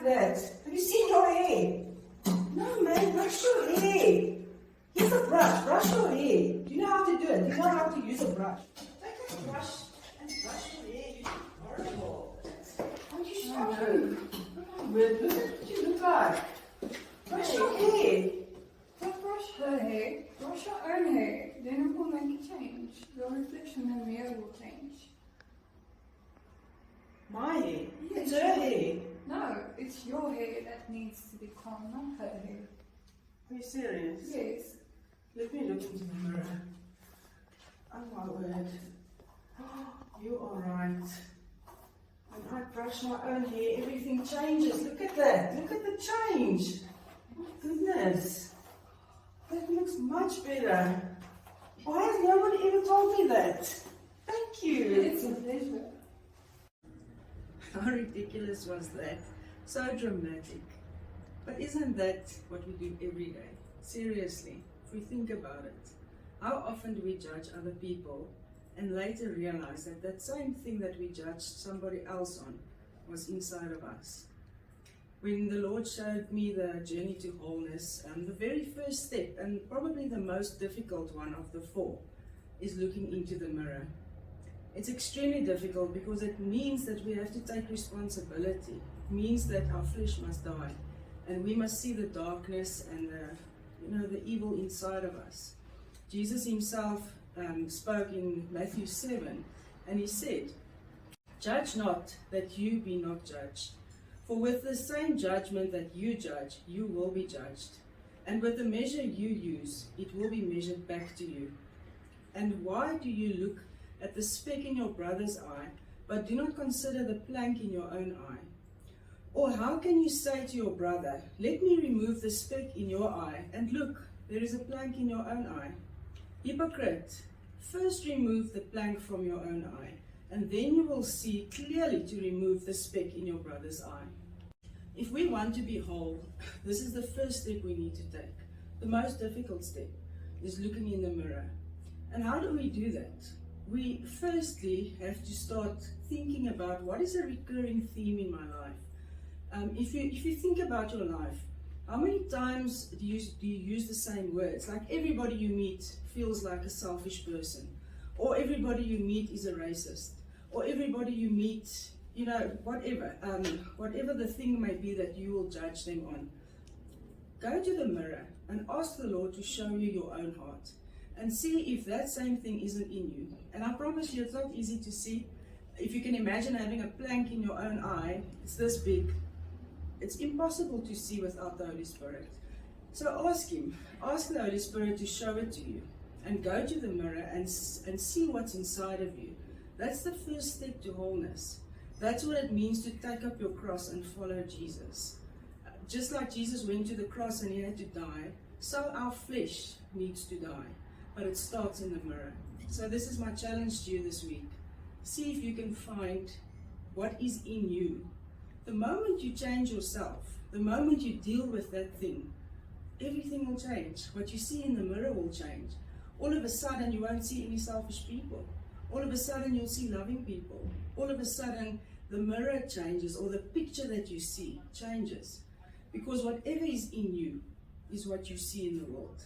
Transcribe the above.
that. Have you seen your hair? No, man, brush your hair. Here's a brush. Brush your hair. Do you know how to do it? Do you know how to use a brush? Take a brush and brush your hair. You're horrible. Aren't you shocking? Look at what you look like. Brush your hair. Don't brush her hair, brush your own hair, then it will make a change. Your reflection in the mirror will change. My hair? Yes. It's her hair. No, it's your hair that needs to be calm, not her hair. Are you serious? Yes. Let me look into the mirror. Oh my word. You are right. When I brush my own hair, everything changes. Look at that. Look at the change. My goodness. That looks much better. Why has nobody ever told me that? Thank you. It's a pleasure. How ridiculous was that? So dramatic. But isn't that what we do every day? Seriously, if we think about it. How often do we judge other people and later realize that that same thing that we judged somebody else on was inside of us? When the Lord showed me the journey to wholeness, the very first step, and probably the most difficult one of the four, is looking into the mirror. It's extremely difficult because it means that we have to take responsibility. It means that our flesh must die, and we must see the darkness and the evil inside of us. Jesus himself spoke in Matthew 7, and he said, "Judge not, that you be not judged. For with the same judgment that you judge, you will be judged. And with the measure you use, it will be measured back to you. And why do you look at the speck in your brother's eye, but do not consider the plank in your own eye? Or how can you say to your brother, let me remove the speck in your eye, and look, there is a plank in your own eye? Hypocrite, first remove the plank from your own eye, and then you will see clearly to remove the speck in your brother's eye." If we want to be whole, this is the first step we need to take. The most difficult step is looking in the mirror. And how do we do that? We firstly have to start thinking about what is a recurring theme in my life. If you think about your life, how many times do you use the same words? Like everybody you meet feels like a selfish person, or everybody you meet is a racist, or everybody you meet, whatever the thing may be that you will judge them on. Go to the mirror and ask the Lord to show you your own heart and see if that same thing isn't in you. And I promise you, it's not easy to see. If you can imagine having a plank in your own eye, it's this big. It's impossible to see without the Holy Spirit. So ask Him, ask the Holy Spirit to show it to you, and go to the mirror and see what's inside of you. That's the first step to wholeness. That's what it means to take up your cross and follow Jesus. Just like Jesus went to the cross and He had to die, so our flesh needs to die. But it starts in the mirror. So this is my challenge to you this week. See if you can find what is in you. The moment you change yourself, the moment you deal with that thing, everything will change. What you see in the mirror will change. All of a sudden, you won't see any selfish people. All of a sudden, you'll see loving people. All of a sudden, the mirror changes, or the picture that you see changes. Because whatever is in you is what you see in the world.